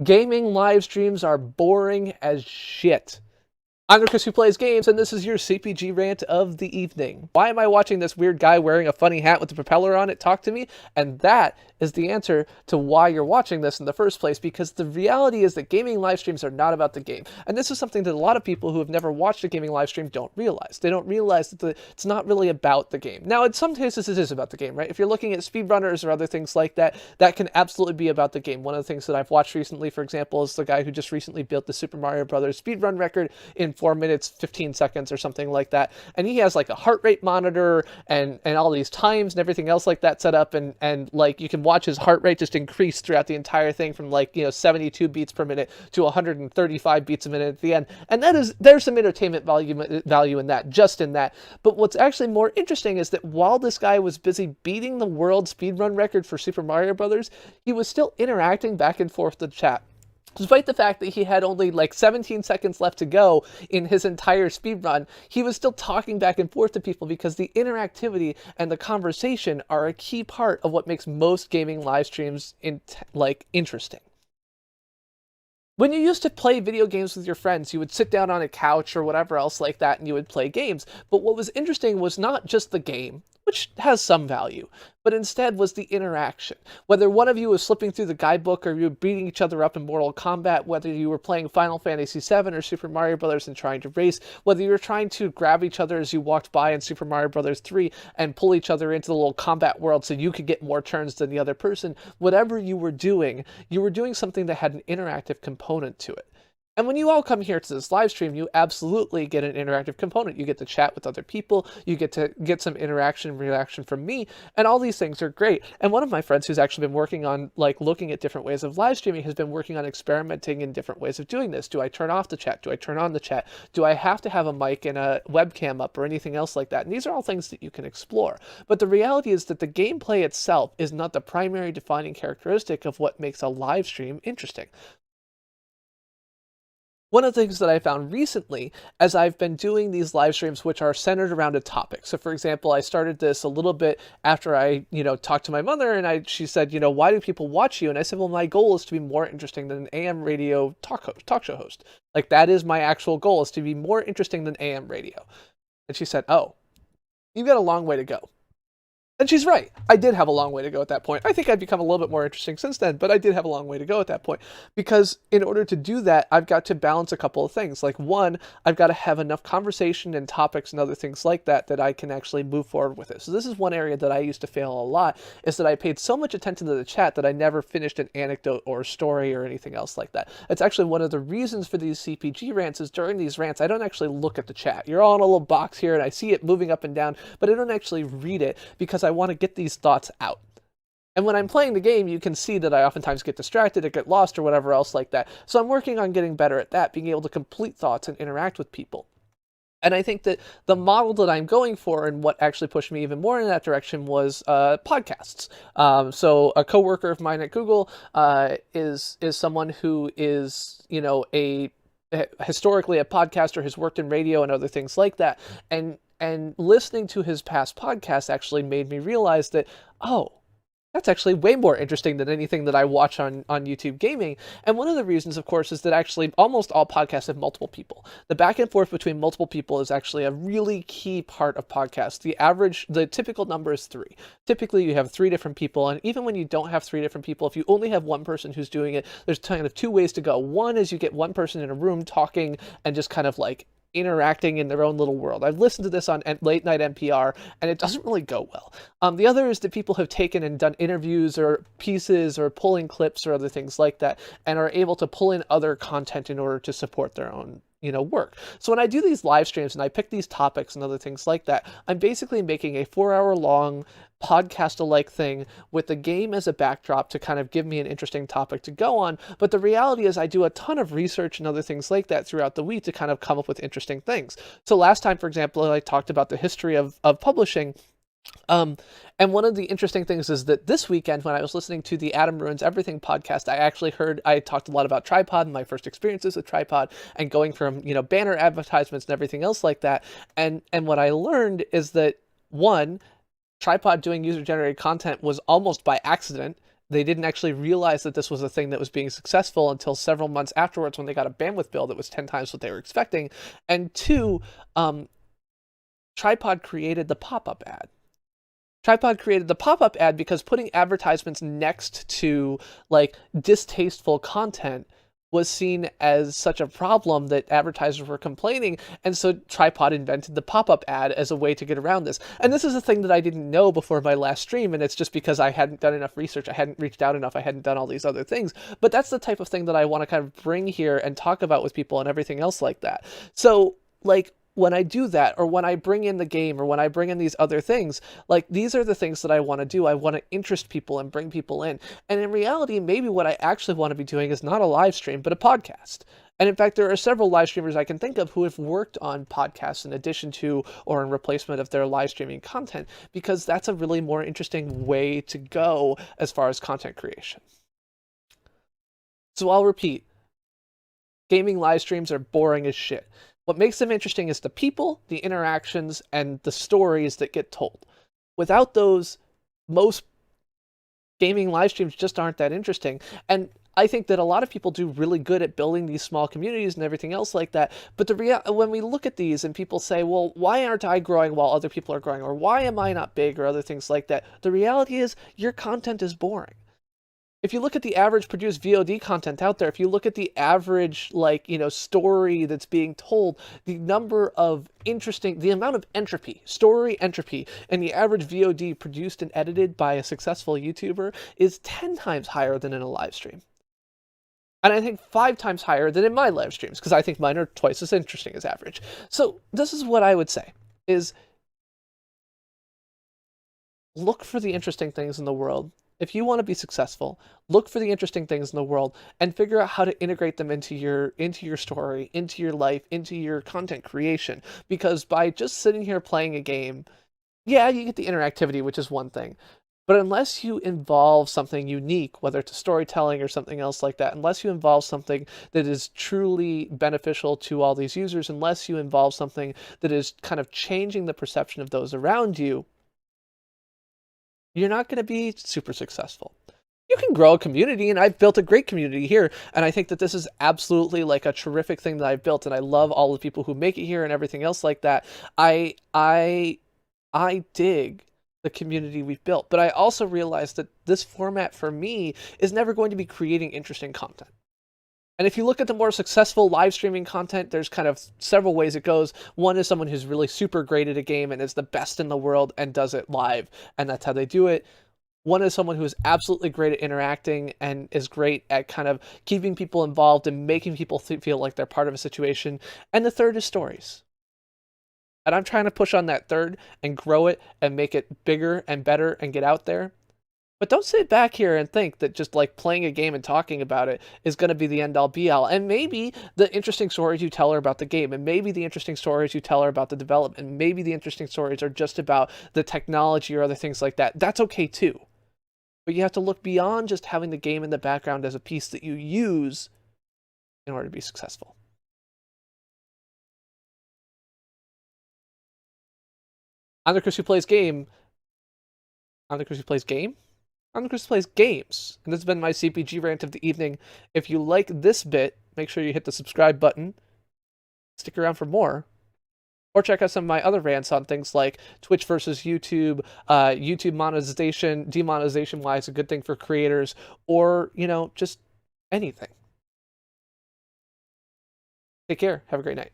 Gaming live streams are boring as shit. I'm the Chris who plays games, and this is your CPG rant of the evening. Why am I watching this weird guy wearing a funny hat with a propeller on it talk to me? And that is the answer to why you're watching this in the first place, because the reality is that gaming live streams are not about the game. And this is something that a lot of people who have never watched a gaming live stream don't realize. They don't realize that it's not really about the game. Now, in some cases, it is about the game, right? If you're looking at speedrunners or other things like that, that can absolutely be about the game. One of the things that I've watched recently, for example, is the guy who just recently built the Super Mario Brothers speedrun record in 4 minutes, 15 seconds or something like that. And he has like a heart rate monitor and all these times and everything else like that set up. And like you can watch his heart rate just increase throughout the entire thing from 72 beats per minute to 135 beats a minute at the end. And there's some entertainment value in that, just in that. But what's actually more interesting is that while this guy was busy beating the world speedrun record for Super Mario Brothers, he was still interacting back and forth with the chat. Despite the fact that he had only like 17 seconds left to go in his entire speedrun, he was still talking back and forth to people because the interactivity and the conversation are a key part of what makes most gaming live streams interesting. When you used to play video games with your friends, you would sit down on a couch or whatever else like that and you would play games. But what was interesting was not just the game, which has some value, but instead was the interaction. Whether one of you was slipping through the guidebook or you were beating each other up in Mortal Kombat, whether you were playing Final Fantasy VII or Super Mario Brothers and trying to race, whether you were trying to grab each other as you walked by in Super Mario Brothers 3 and pull each other into the little combat world so you could get more turns than the other person, whatever you were doing something that had an interactive component to it. And when you all come here to this live stream, you absolutely get an interactive component. You get to chat with other people, you get to get some interaction and reaction from me, and all these things are great. And one of my friends who's actually been working on looking at different ways of live streaming has been working on experimenting in different ways of doing this. Do I turn off the chat? Do I turn on the chat? Do I have to have a mic and a webcam up or anything else like that? And these are all things that you can explore. But the reality is that the gameplay itself is not the primary defining characteristic of what makes a live stream interesting. One of the things that I found recently as I've been doing these live streams which are centered around a topic. So for example, I started this a little bit after I, talked to my mother and she said, why do people watch you? And I said, well, my goal is to be more interesting than an AM radio talk show host. Like that is my actual goal, is to be more interesting than AM radio. And she said, oh, you've got a long way to go. And she's right. I did have a long way to go at that point. I think I've become a little bit more interesting since then, but I did have a long way to go at that point. Because in order to do that, I've got to balance a couple of things. Like one, I've got to have enough conversation and topics and other things like that that I can actually move forward with it. So this is one area that I used to fail a lot, is that I paid so much attention to the chat that I never finished an anecdote or a story or anything else like that. It's actually one of the reasons for these CPG rants is during these rants, I don't actually look at the chat. You're all in a little box here and I see it moving up and down, but I don't actually read it because I want to get these thoughts out. And when I'm playing the game, you can see that I oftentimes get distracted or get lost or whatever else like that. So I'm working on getting better at that, being able to complete thoughts and interact with people. And I think that the model that I'm going for and what actually pushed me even more in that direction was podcasts. So a coworker of mine at Google is someone who is, historically a podcaster, has worked in radio and other things like that. And listening to his past podcasts actually made me realize that, oh, that's actually way more interesting than anything that I watch on YouTube Gaming. And one of the reasons, of course, is that actually almost all podcasts have multiple people. The back and forth between multiple people is actually a really key part of podcasts. The typical number is 3. Typically, you have 3 different people. And even when you don't have 3 different people, if you only have one person who's doing it, there's kind of 2 ways to go. One is you get one person in a room talking and just kind of interacting in their own little world. I've listened to this on late night NPR, and it doesn't really go well. The other is that people have taken and done interviews or pieces or pulling clips or other things like that, and are able to pull in other content in order to support their own work. So when I do these live streams and I pick these topics and other things like that, I'm basically making a 4-hour long podcast-alike thing with the game as a backdrop to kind of give me an interesting topic to go on. But the reality is I do a ton of research and other things like that throughout the week to kind of come up with interesting things. So last time, for example, I talked about the history of publishing. And one of the interesting things is that this weekend, when I was listening to the Adam Ruins Everything podcast, I talked a lot about Tripod and my first experiences with Tripod and going from, banner advertisements and everything else like that. And what I learned is that, one, Tripod doing user-generated content was almost by accident. they didn't actually realize that this was a thing that was being successful until several months afterwards when they got a bandwidth bill that was 10 times what they were expecting. And two, Tripod created the pop-up ad. Tripod created the pop-up ad because putting advertisements next to like distasteful content was seen as such a problem that advertisers were complaining, and so Tripod invented the pop-up ad as a way to get around this. And this is a thing that I didn't know before my last stream, and it's just because I hadn't done enough research, I hadn't reached out enough, I hadn't done all these other things. But that's the type of thing that I want to kind of bring here and talk about with people and everything else like that. So, like, when I do that, or when I bring in the game, or when I bring in these other things, like, these are the things that I want to do. I want to interest people and bring people in. And in reality, maybe what I actually want to be doing is not a live stream, but a podcast. And in fact, there are several live streamers I can think of who have worked on podcasts in addition to or in replacement of their live streaming content, because that's a really more interesting way to go as far as content creation. So I'll repeat, gaming live streams are boring as shit. What makes them interesting is the people, the interactions, and the stories that get told. Without those, most gaming live streams just aren't that interesting. And I think that a lot of people do really good at building these small communities and everything else like that. But when we look at these and people say, well, why aren't I growing while other people are growing? Or why am I not big? Or other things like that. The reality is your content is boring. If you look at the average produced VOD content out there, if you look at the average, like, story that's being told, the amount of entropy, story entropy, and the average VOD produced and edited by a successful YouTuber is 10 times higher than in a live stream. And I think 5 times higher than in my live streams, because I think mine are twice as interesting as average. So this is what I would say, is look for the interesting things in the world. If you want to be successful, look for the interesting things in the world and figure out how to integrate them into your story, into your life, into your content creation. Because by just sitting here playing a game, yeah, you get the interactivity, which is one thing. But unless you involve something unique, whether it's storytelling or something else like that, unless you involve something that is truly beneficial to all these users, unless you involve something that is kind of changing the perception of those around you, you're not going to be super successful. You can grow a community, and I've built a great community here, and I think that this is absolutely like a terrific thing that I've built, and I love all the people who make it here and everything else like that. I dig the community we've built, but I also realize that this format for me is never going to be creating interesting content. And if you look at the more successful live streaming content, there's kind of several ways it goes. One is someone who's really super great at a game and is the best in the world and does it live, and that's how they do it. One is someone who is absolutely great at interacting and is great at kind of keeping people involved and making people feel like they're part of a situation. And the third is stories. And I'm trying to push on that third and grow it and make it bigger and better and get out there. But don't sit back here and think that just like playing a game and talking about it is going to be the end-all be-all. And maybe the interesting stories you tell are about the game, and maybe the interesting stories you tell are about the development, and maybe the interesting stories are just about the technology or other things like that. That's okay too. But you have to look beyond just having the game in the background as a piece that you use in order to be successful. I'm the Chris who plays game. I'm the Chris who plays game. I'm the Chris who plays games. And this has been my CPG rant of the evening. If you like this bit, make sure you hit the subscribe button. Stick around for more. Or check out some of my other rants on things like Twitch versus YouTube, YouTube monetization, demonetization-wise, a good thing for creators, or, just anything. Take care. Have a great night.